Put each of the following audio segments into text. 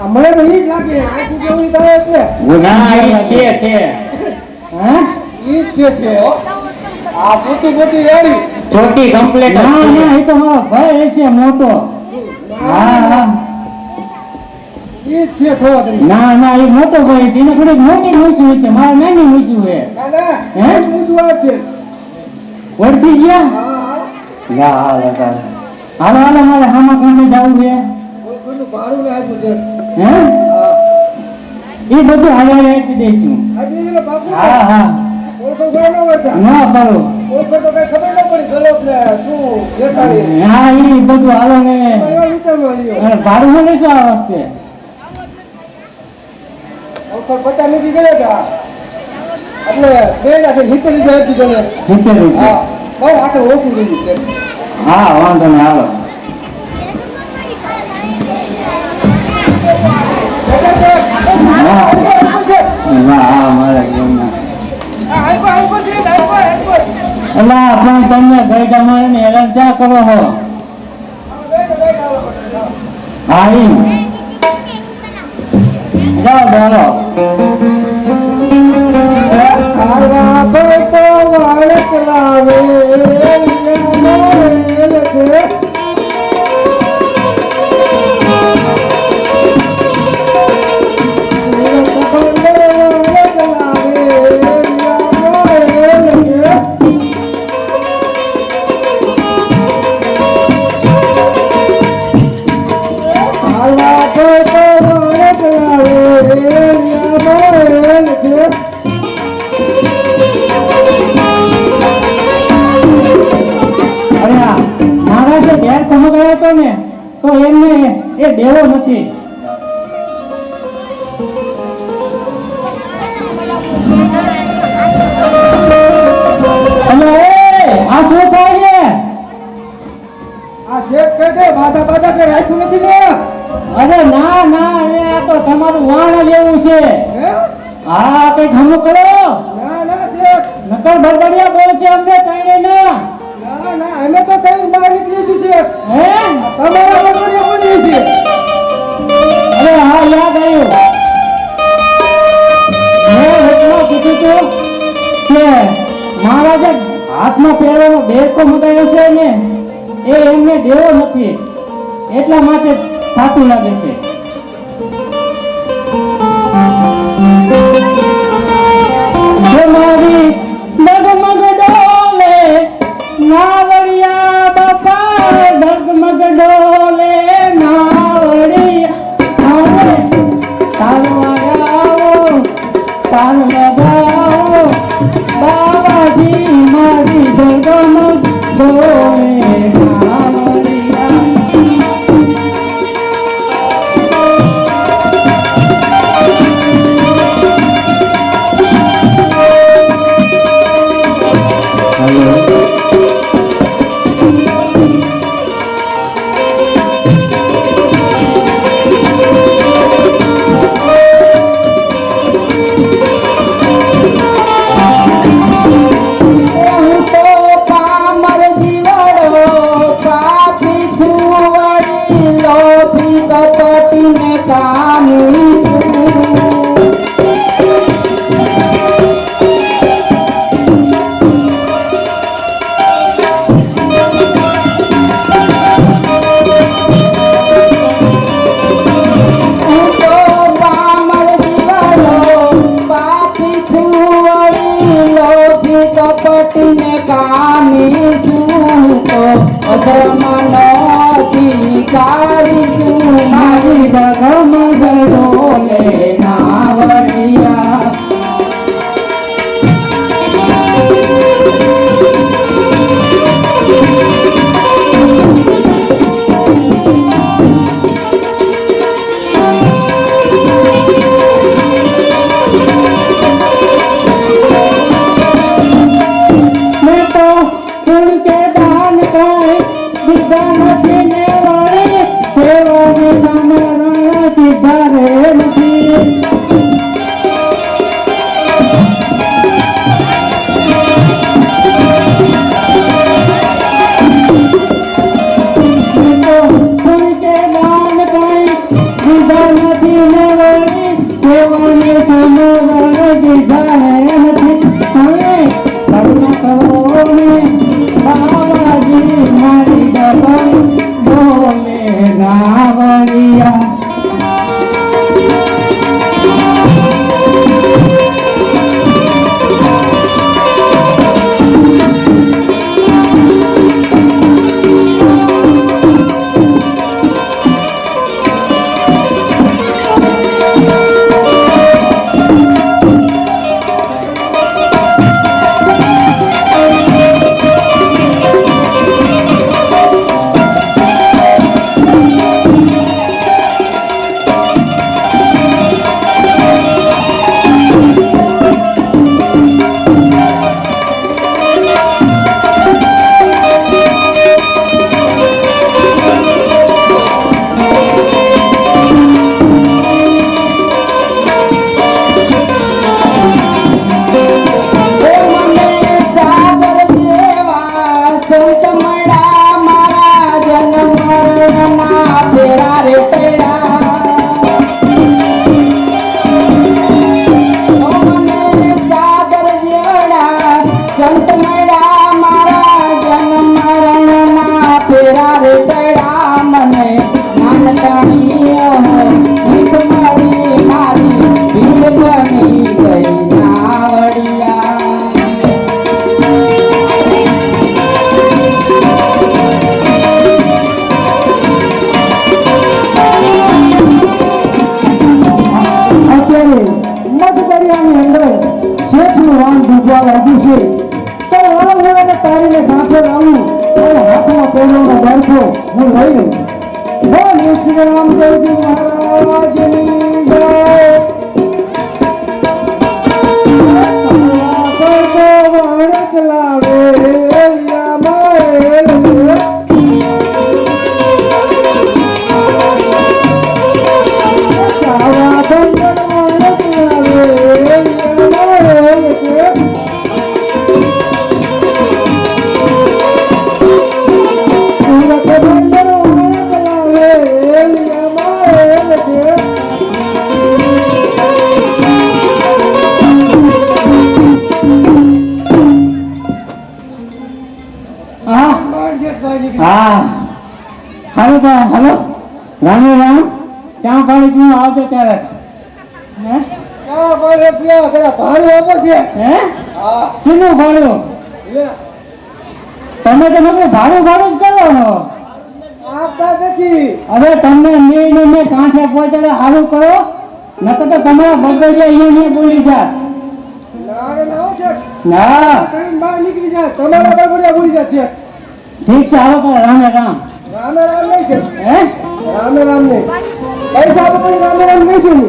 મને તો ઈ જ લાગે આખું કેવું થાય એટલે ના ઈ છે હા ઈ જ છે હો આ મોટી મોટી રેડી ચોટી કમ્પ્લીટ ના ના એ તો મારો ભાઈ છે મોટો હા હા ઈ જ છે થોડો ના ના એ મોટો ભાઈ છે એને થોડીક મોટી મૂછું છે મારે નાની મૂછું છે ના ના હે? મૂછું આ છે ઓળખી ગયા હા હાલો હાલો મારે હામા કાંડે જવું છે કોઈનું ભાડું આપ્યું છે હે હા એ બધું હાલે આપી દઈશું આપી દીધું બાપુ હા હા ઓળખો ગયો ન કરતા ન કરો ઓળખો તો કઈ ખબર ન પડી ગલોપ ને શું દેખાડી હા એ બધું હાલો ને એવા વિચારવા લ્યો અને ભાડું ન લેશો આ વખતે ઓળખો 50 મૂકી ગયા હતા એટલે બે ના નીકળી લીધા હતી ગલે 70 રૂપિયા હા બસ આખરે ઓછું લીધું છે હા વાંધો નહીં હાલો ના હા મારા ઘરના અલા પણ તમને ગઈડા મારે ને હેરાન ચા કરો હો હા એમ જાઓ ચાલો ખાવા ભાઈ તો વાળક લાવે ને તો એમને એ દેવો નથી અને આ શું થાય છે આ શેઠ કહે છે બાધા બાધા કે રાખ્યું નથી ને અરે ના ના આ તો તમારું વાણ જ એવું છે હે હા કઈ ખમું કરો ના ના શેઠ નકર બડબડિયા બોલ છે અમને કઈ ના ના ના અમે તો કઈ બહાર નીકળી છું શેઠ હે તમારા બરોબર બોલી છે અરે હા યાદ આવ્યું મેં વચમાં કીધું હતું કે મારા જે હાથમાં પહેરવાનો બેરકો મગાવ્યો છે ને એ એમને દેવો નથી એટલા માટે થાતું લાગે છે મારી ડગમગ ડોલે નાવડિયા બાપા ડગમગ ડોલે નાવડિયા આવે તાલ લગાવો બાબાજી મારી ડગમગ ડોલે નાવડિયા નથી લાગી છે તો હું એને તારીને કાંઠે લાવું અને હાથમાં પહેરવાનો બારખો હું લઈ લઉં. બોલ શ્રી રામદેવજી મહારાજની જય. વાણક લાવે હા હાલો તો હાલો રામે રામ ચા પાણી પીવા આવજો ત્યારે હે ભાડું આપો છે. હે હા શીનું ભાડું તમે તો નકરું ભાડું જ કરવાનો. આપતા નથી. અરે તમને મેં કાંઠે પહોંચાડે સારું કરો નકર તો તમારા બગડે અહીંયા બોલી જા. ના બહાર નીકળી જાય તમારા બગડ્યા ભૂલી જાય છે. ઠીક છે હાલો તો રામે રામ. રામે રામ નહીં છે. હે રામે રામ નહીં. પૈસા આપો પછી રામે રામ નહીં છું.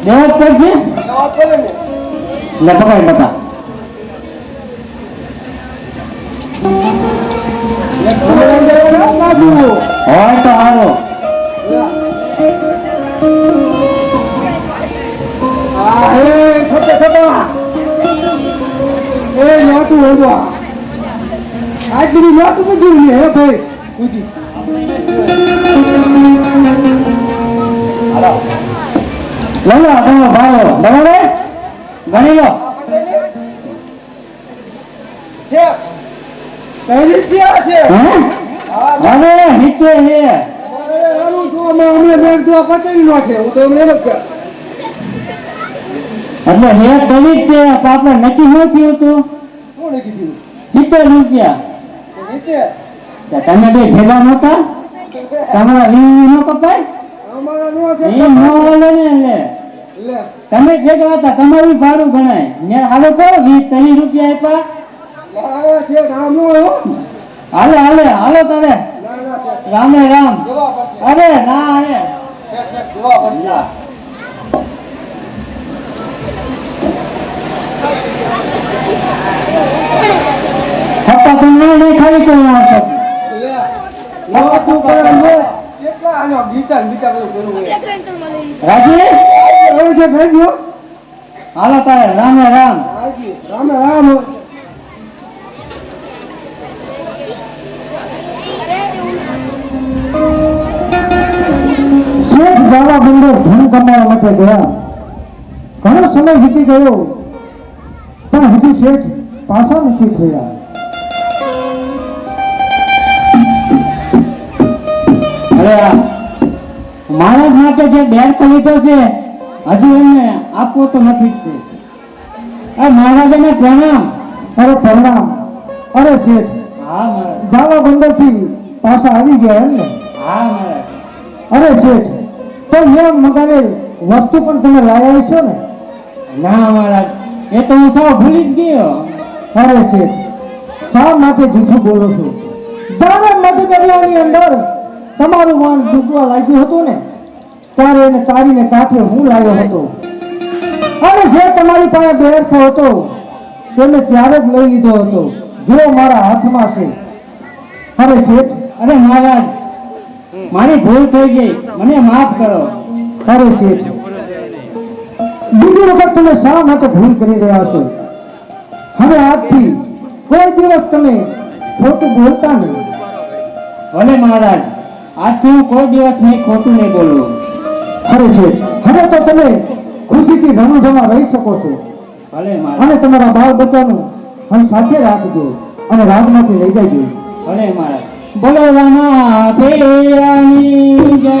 દેવા જ પડશે જવાબ કરે ને. લે પકડ બતા. રામે રામ જરા નાખું. હોય તો હારો. હા હે ખોટે ખોટા એ નાટું હોજો આજની નાટું તો જોઈ હે ભાઈ પૂછી લો તમે ભાઈઓ બરાબર ગણી લો. છે પહેલી છે આ છે. હે હવે નીચે છે સારું છું અમે અમને બેંક તો પચાવી નો છે હું તો એમને એમ જ કહું. એટલે હે દલિત છે આપણે નક્કી ન થયું હતું કોણે કીધું 70 રૂપિયા. નીચે તમે કઈ ભેગા નહોતા તમારા વીવી નો કપાય અમારા નો છે. એ ન હાલે ને લે લે તમે ભેગા હતા તમારું ભાડું ગણાય મેં હાલો કરો 20-30 રૂપિયા આપ્યા. લાયા છે નામ નો હાલે હાલે હાલો તારે ના ના છે રામે રામ. જવા પડશે. અરે ના અરે જવા પડશે. ના. છપ્પા તમને નહીં ખાલી કરવાના છે. લે નવા તું કરે નો કેટલા આનો ગીતા ગીતા બધું કરું હોય. રાજી હવે છે ભાઈ ગયો હાલો તારે રામે રામ. હાજી રામ રામ. શેઠ ગાવા બંદર ધન કમાવા માટે ગયા. ઘણો સમય વીતી ગયો પણ હજુ શેઠ પાછા નથી થયા. અરે આ માણસ માટે જે બેડ લીધો છે હજુ એમને આપવો તો નથી જ તે. આ મહારાજાને પ્રણામ. અરે પ્રણામ. અરે શેઠ હા મહારાજ. ગાવા બંદર થી પાછા આવી ગયા એમ ને? હા મહારાજ. અરે શેઠ તો મેં મગાવેલ વસ્તુ પણ તમે લાવ્યા છો ને? ના મહારાજ એ તો હું સાવ ભૂલી જ ગયો. અરે શેઠ શા માટે જૂઠું બોલો છો? જાણે મધ દરિયાની અંદર તમારું વાન ડૂબવા લાગ્યું હતું ને ત્યારે એને તારીને કાંઠે હું લાવ્યો હતો અને જે તમારી પાસે બેરખો હતો તેને ત્યારે જ લઈ લીધો હતો જો મારા હાથમાં છે. અરે શેઠ અરે મહારાજ મારી ભૂલ થઈ ગઈ મને માફ કરો. અરે શેઠ બીજી વખત તમે શા માટે ભૂલ કરી રહ્યા છો? હવે આજથી કોઈ દિવસ તમે ખોટું બોલતા નહીં. ભલે મહારાજ આજથી હું કોઈ દિવસ નહીં ખોટું નહીં બોલું. અરે શેઠ હવે તો તમે ખુશીથી રમઝમા રહી શકો છો ભલે મહારાજ. અને તમારા બાળ બચ્ચાનું હમ સાથે રાખજો અને રાજમાંથી લઈ જજો. ભલે મહારાજ. બોલો રામા પીરાની જય.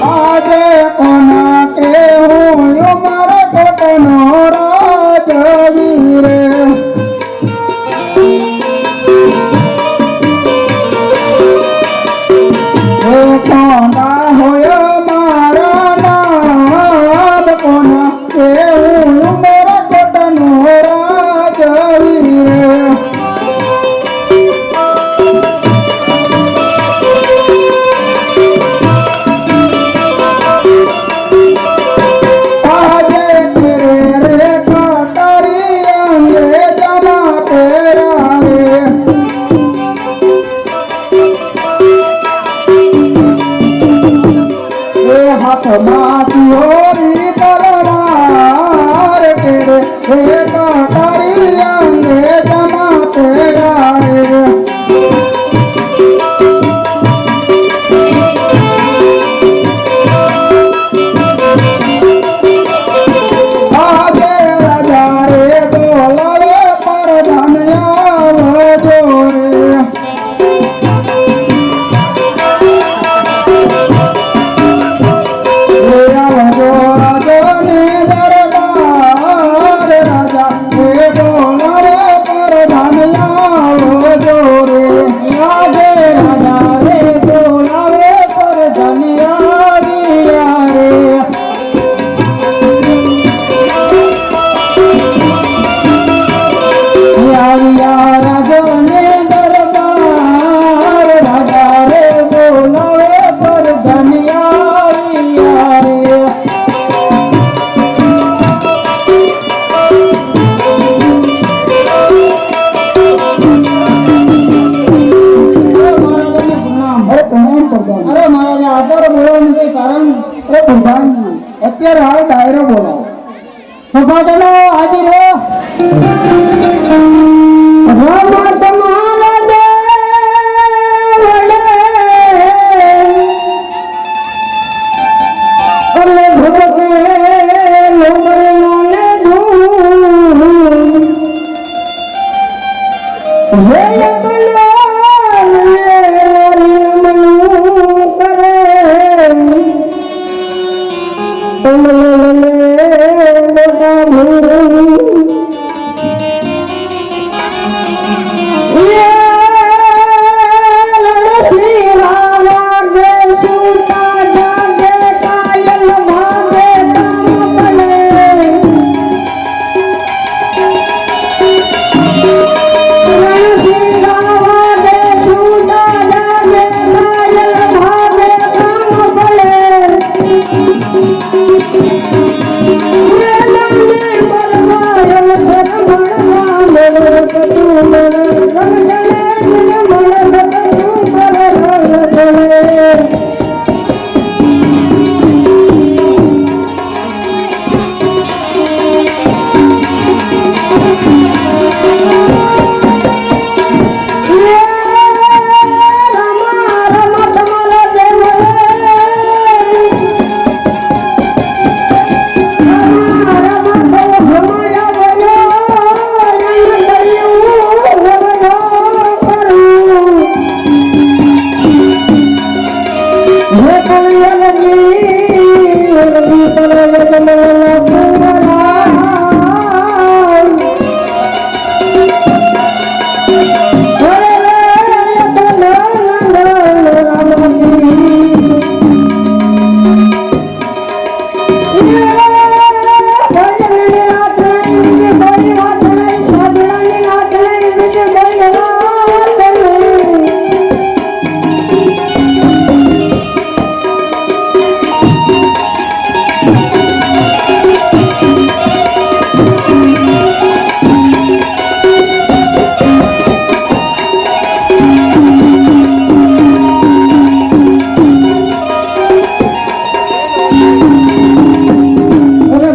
આજે કોના કેવું યો મારા કોટનો રાજવીર એ કોના હોય મારા નામ કોના કેવું હાથમાં તિહોરી તલવાર તેરે હે કટારી અંગે જમા તેરા રે આજે રાજા રે બોલાવે પરધાન્યા વજો રે અત્યારે હાલ ડાયરો બોલાવો સભાજનો હાજર હો રમત મારા દેવડે અરે ભગતે લોમરનાને ધૂ હે યકલો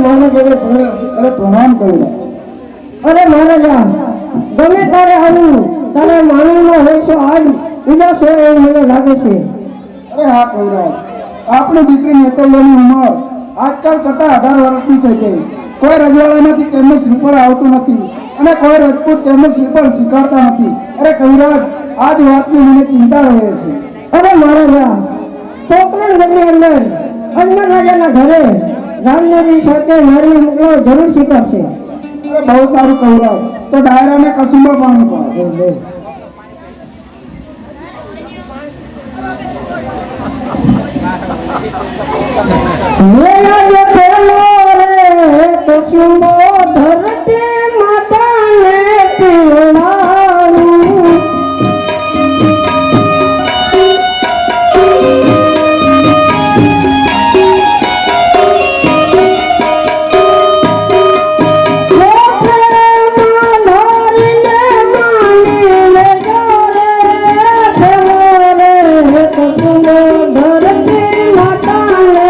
મનુ કરે પ્રણામ કરી અરે મહારાજા ગમે તારે આવું તારા માણસનો હોશો આજ ઉદાસ હોય એવું મને લાગે છે અરે હા કૌરવ આપણી દીકરી નેતલ્યની ઉંમર આજકાલ કરતા 18 વર્ષની થઈ ગઈ કોઈ રજવાડામાંથી તેમનું શ્રીફળ આવતું નથી અને કોઈ રાજપૂત તેમનું શ્રીફળ સ્વીકારતા નથી અરે કવિરાજ આ જ વાતની મને ચિંતા રહે છે અરે મહારાજા પોકરણગઢની અંદર અજમલ રાજાના ઘરે રામનગરી સાથે મારી મોકલો જરૂર સ્વીકારશે અરે બહુ સારું કૌરવ તો ડાયરાને કસુંબા પાણી પડે મેરા જે પેલો રે કસુંબો ધરતી માતાને પીવડાવું ધરતી માતાને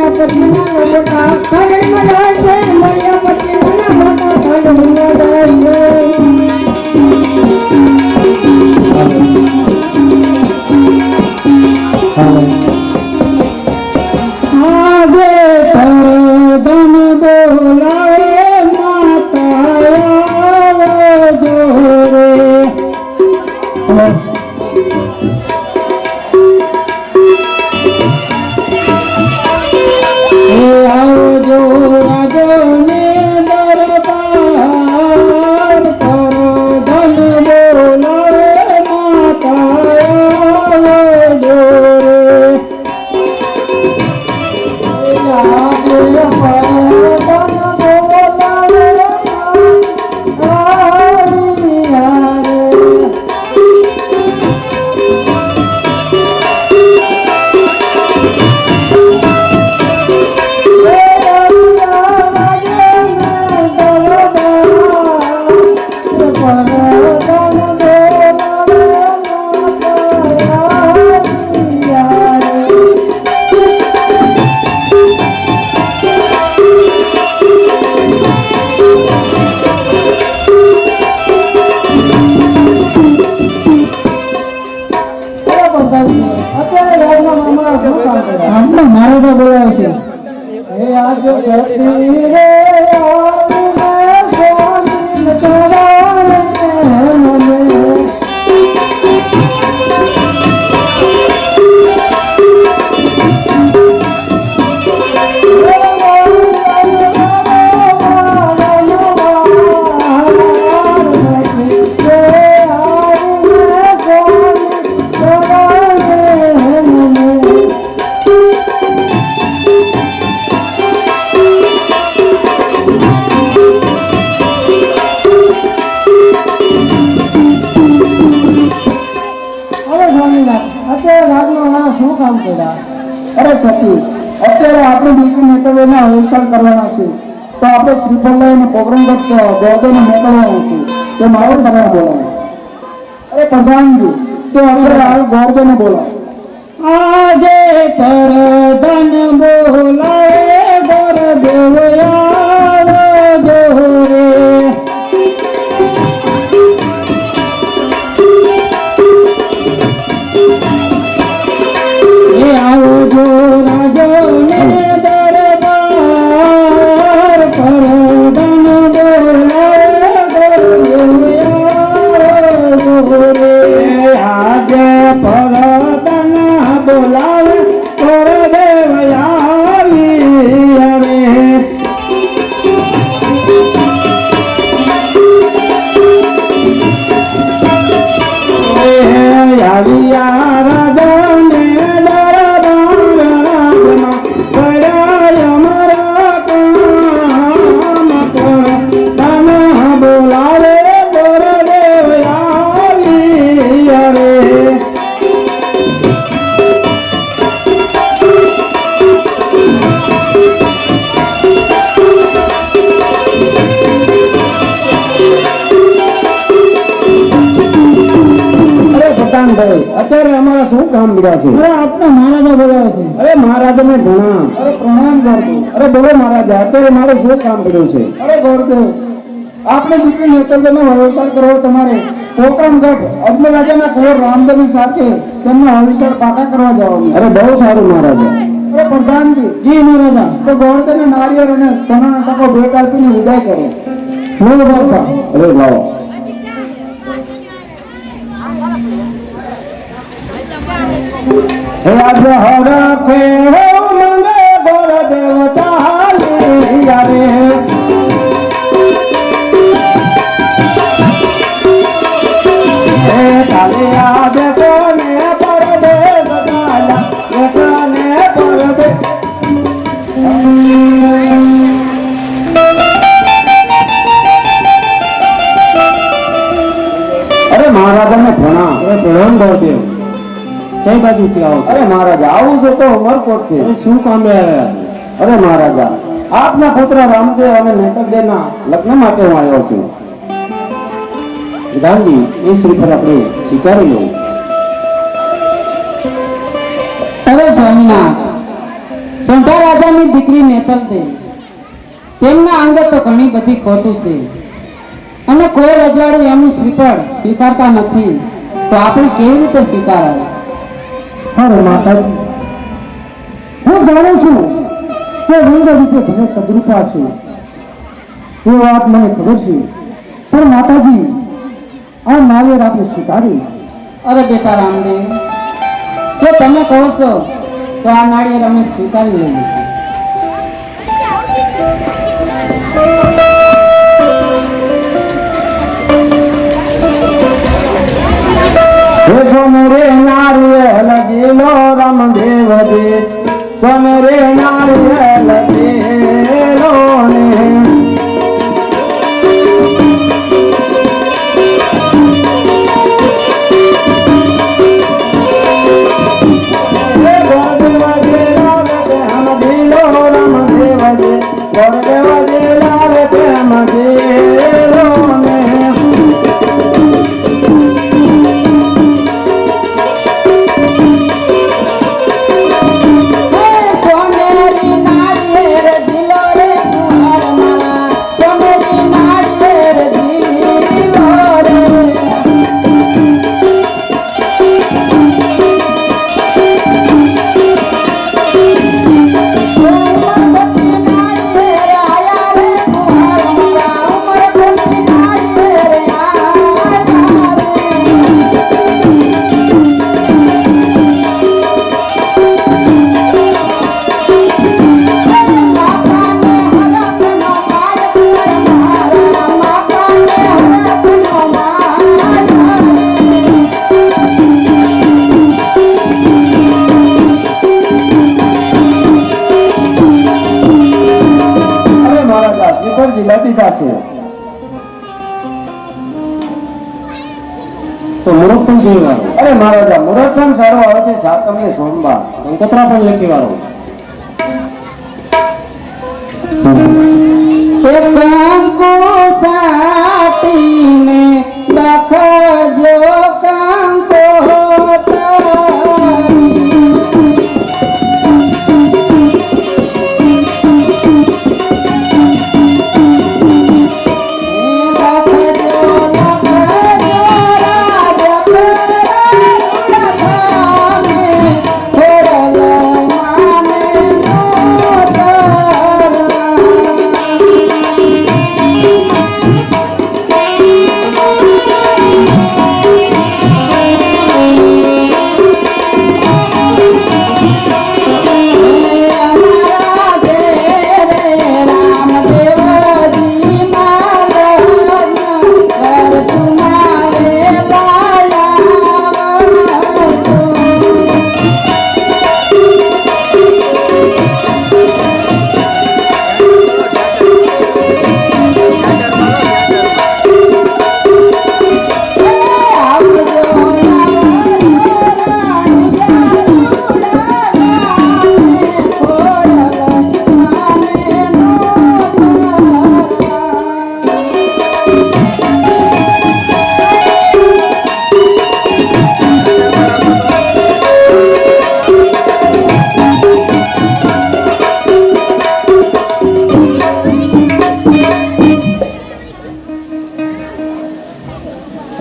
મળ્યા પછી મોટા ખંડમાં જાય છે મળ્યા પછી મોટા ખંડમાં જાય છે આગે પરદન બોલાવે માતા આવજો રે આવજો રાજને દરબાર પરદન બોલાવે માતા આવજો રે મારા બોલાવે છે હે આજ સતી રે આવીને સોની ચડાવે મને અરે સતી અત્યારે આપણે દીકરી નેતૃત્વના અવસર કરવાના છે તો આપણે શ્રીફળ લઈને પ્રોગ્રામ ગોર્ધન મોકલવાનો છે તે મારો તમે બોલાવો અરે પ્રધાનજી તો અત્યારે હાલ ગોર્ધને બોલાવો આજે પરધન બોલાવે ગોરદેવ આવજો રે આવજો રાજને દરબાર પરદન બોલાવે આજે પરદન બોલાવે પરદેવ આવી રે આવ્યા રાજને અત્યારે અમારા શું કામ મળ્યા છે અરે આપના મહારાજા બોલાવે છે અરે મહારાજા ને પ્રણામ અરે પ્રણામ કરજો અરે બોલો મહારાજા અત્યારે મારે શું કામ પડ્યું છે અરે ગોરદેવ આપણે દીકરી નેતૃત્વનો વ્યવસાય કરવો તમારે પોકરણગઢ અજમેર રાજાના કુંવર રામદેવી સાથે તેમના વ્યવસાય પાકા કરવા જવાનું અરે બહુ સારું મહારાજા અરે પ્રધાનજી જી મહારાજા તો ગોરદેવને નારિયેળ અને સોનાનો ટકો ભેટ આપીને વિદાય કરો બોલો બાપા અરે લાવો આજે હરખે હો મંગે ગોરદેવ ચાલી રે કાલે આજે કોને પરદેવ ચાલા કોને પરદેવ અરે મહારાજાને પ્રણામ અરે પ્રણામ ગોરદેવ કઈ બાજુથી આવો અરે મહારાજા આવું છે તો અમરકોટ થી શું કામે આવ્યા અરે મહારાજા આપના પુત્ર રામદેવ અને નેતરદેવના લગ્ન માટે હું આવ્યો છું વિધાનજી એ શ્રીફળ આપણે સ્વીકારી લઉં અરે સ્વામિનાથ સોંઢા રાજાની દીકરી નેતલ દેવી, તેમના અંગે તો ઘણી બધી ખોટું છે અને કોઈ રજવાડું એમનું શ્રીફળ સ્વીકારતા નથી, તો આપણે કેવી રીતે સ્વીકારાય? અરે માતાજી, હું જાણું છું કે રંગ રૂપે ભલે કદરૂપા છે, એ વાત મને ખબર છે, પણ માતાજી આ નાળિયેર આપણે સ્વીકારી. અરે બેટા રામદેવ, જો તમે કહો છો તો આ નાળિયેર અમે સ્વીકારી લઈએ. સોનરે નારિયેલ જીલો રામદેવ દે, સોનરે નારિયેલ જીલો ને તો મુહૂર્ત પણ જોઈ વાળો. અરે મહારાજા, મુહૂર્ત પણ સારો આવે છે, સાતમને સોમવાર. નક્ષત્ર પણ લખી વાળો. એક કંકુ સાટીને બખજો કંકોતરી.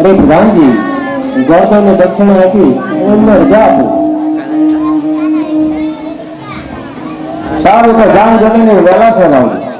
અરે ભગવાનજી, ગૌતમને દક્ષિણા આપી એમને રજા આપો. સારું તો જાણ જમીને વહેલા સર આવું.